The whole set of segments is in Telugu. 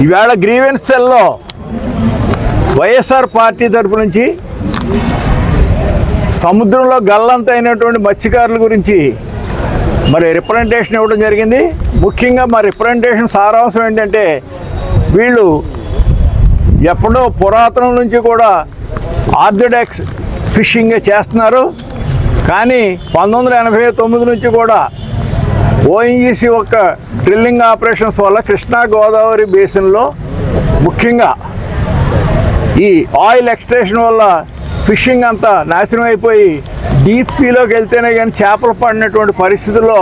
ఈవేళ గ్రీవెన్స్ సెల్లో వైఎస్ఆర్ పార్టీ తరపు నుంచి సముద్రంలో గల్లంత అయినటువంటి మత్స్యకారుల గురించి మరి రిప్రజెంటేషన్ ఇవ్వడం జరిగింది. ముఖ్యంగా మా రిప్రజెంటేషన్ సారాంశం ఏంటంటే, వీళ్ళు ఎప్పుడో పురాతనం నుంచి కూడా ఆర్థోడాక్స్ ఫిషింగ్ చేస్తున్నారు. కానీ 1989 నుంచి కూడా ఓఎన్జీసీ యొక్క డ్రిల్లింగ్ ఆపరేషన్స్ వల్ల కృష్ణా గోదావరి బేసిన్లో ముఖ్యంగా ఈ ఆయిల్ ఎక్స్ట్రాక్షన్ వల్ల ఫిషింగ్ అంతా నాశనం అయిపోయి డీప్ సీలోకి వెళ్తేనే కానీ చేపలు పడినటువంటి పరిస్థితుల్లో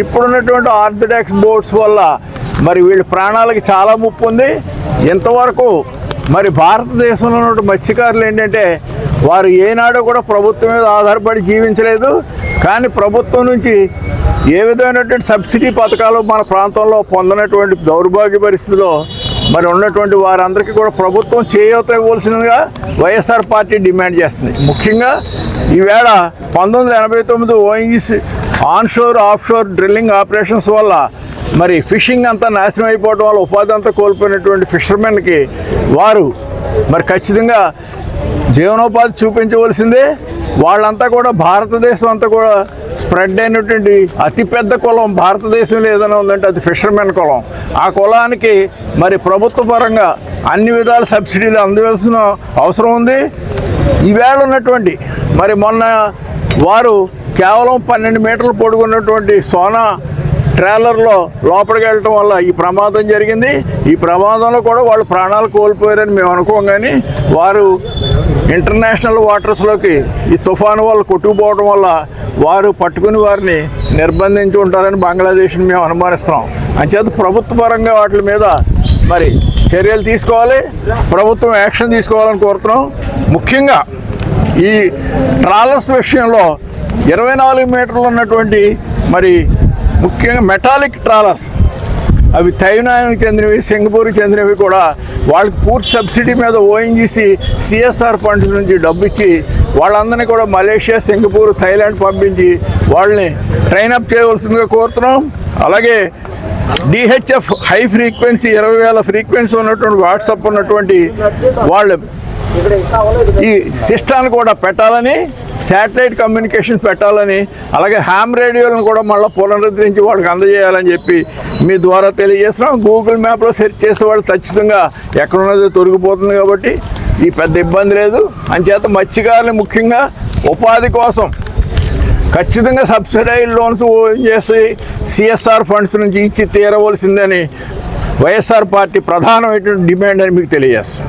ఇప్పుడున్నటువంటి ఆర్థోడాక్స్ బోట్స్ వల్ల మరి వీళ్ళ ప్రాణాలకి చాలా ముప్పు ఉంది. ఇంతవరకు మరి భారతదేశంలో ఉన్న మత్స్యకారులు ఏంటంటే, వారు ఏనాడు కూడా ప్రభుత్వం మీద ఆధారపడి జీవించలేదు. కానీ ప్రభుత్వం నుంచి ఏ విధమైనటువంటి సబ్సిడీ పథకాలు మన ప్రాంతంలో పొందనటువంటి దౌర్భాగ్య పరిస్థితిలో మరి ఉన్నటువంటి వారందరికీ కూడా ప్రభుత్వం చేయూత ఇవ్వాల్సిందిగా వైఎస్ఆర్ పార్టీ డిమాండ్ చేస్తుంది. ముఖ్యంగా ఈవేళ 1989 ONGC onshore offshore drilling operations వల్ల మరి ఫిషింగ్ అంతా నాశనం అయిపోవడం వల్ల ఉపాధి అంతా కోల్పోయినటువంటి ఫిషర్మెన్కి వారు మరి ఖచ్చితంగా జీవనోపాధి చూపించవలసిందే. వాళ్ళంతా కూడా భారతదేశం అంతా కూడా స్ప్రెడ్ అయినటువంటి అతిపెద్ద కులం భారతదేశంలో ఏదైనా ఉందంటే అది ఫిషర్మెన్ కులం. ఆ కులానికి మరి ప్రభుత్వ పరంగా అన్ని విధాల సబ్సిడీలు అందవలసిన అవసరం ఉంది. ఈవేళ ఉన్నటువంటి మరి మొన్న వారు కేవలం 12 మీటర్లు పొడుగున్నటువంటి సోనా ట్రైలర్లో లోపలికి వెళ్ళటం వల్ల ఈ ప్రమాదం జరిగింది. ఈ ప్రమాదంలో కూడా వాళ్ళు ప్రాణాలు కోల్పోయారని మేము అనుకోం. కానీ వారు ఇంటర్నేషనల్ వాటర్స్లోకి ఈ తుఫాను వల్ల కొట్టుకుపోవడం వల్ల వారు పట్టుకుని వారిని నిర్బంధించి ఉంటారని బంగ్లాదేశ్ని మేము అనుమానిస్తున్నాం. అంచేత ప్రభుత్వ పరంగా వాటి మీద మరి చర్యలు తీసుకోవాలి, ప్రభుత్వం యాక్షన్ తీసుకోవాలని కోరుతున్నాం. ముఖ్యంగా ఈ ట్రాలర్స్ విషయంలో 24 మీటర్లు ఉన్నటువంటి మరి ముఖ్యంగా మెటాలిక్ ట్రాలర్స్, అవి తైవాన్కి చెందినవి, సింగపూర్కి చెందినవి కూడా వాళ్ళకి పూర్తి సబ్సిడీ మీద ఓఎన్జీసీ సిఎస్ఆర్ ఫండ్ నుంచి డబ్బు ఇచ్చి వాళ్ళందరినీ కూడా మలేషియా, సింగపూర్, థైలాండ్ పంపించి వాళ్ళని ట్రైనప్ చేయవలసిందిగా కోరుతున్నాం. అలాగే డిహెచ్ఎఫ్ హై ఫ్రీక్వెన్సీ 20,000 ఫ్రీక్వెన్సీ ఉన్నటువంటి వాట్సాప్ ఉన్నటువంటి వాళ్ళు ఈ సిస్టాన్ని కూడా పెట్టాలని, శాటిలైట్ కమ్యూనికేషన్ పెట్టాలని, అలాగే హ్యామ్ రేడియోలను కూడా మళ్ళీ పునరుద్ధరించి వాళ్ళకి అందజేయాలని చెప్పి మీ ద్వారా తెలియజేస్తున్నాం. గూగుల్ మ్యాప్లో సెర్చ్ చేస్తే వాళ్ళు ఖచ్చితంగా ఎక్కడున్నదో దొరికిపోతుంది. కాబట్టి ఈ పెద్ద ఇబ్బంది లేదు. అంచేత మత్స్యకారులు ముఖ్యంగా ఉపాధి కోసం ఖచ్చితంగా సబ్సిడైజ్ లోన్స్ చేసి సిఎస్ఆర్ ఫండ్స్ నుంచి ఇచ్చి తీరవలసిందని వైఎస్ఆర్ పార్టీ ప్రధానమైనటువంటి డిమాండ్ అని మీకు తెలియజేస్తాం.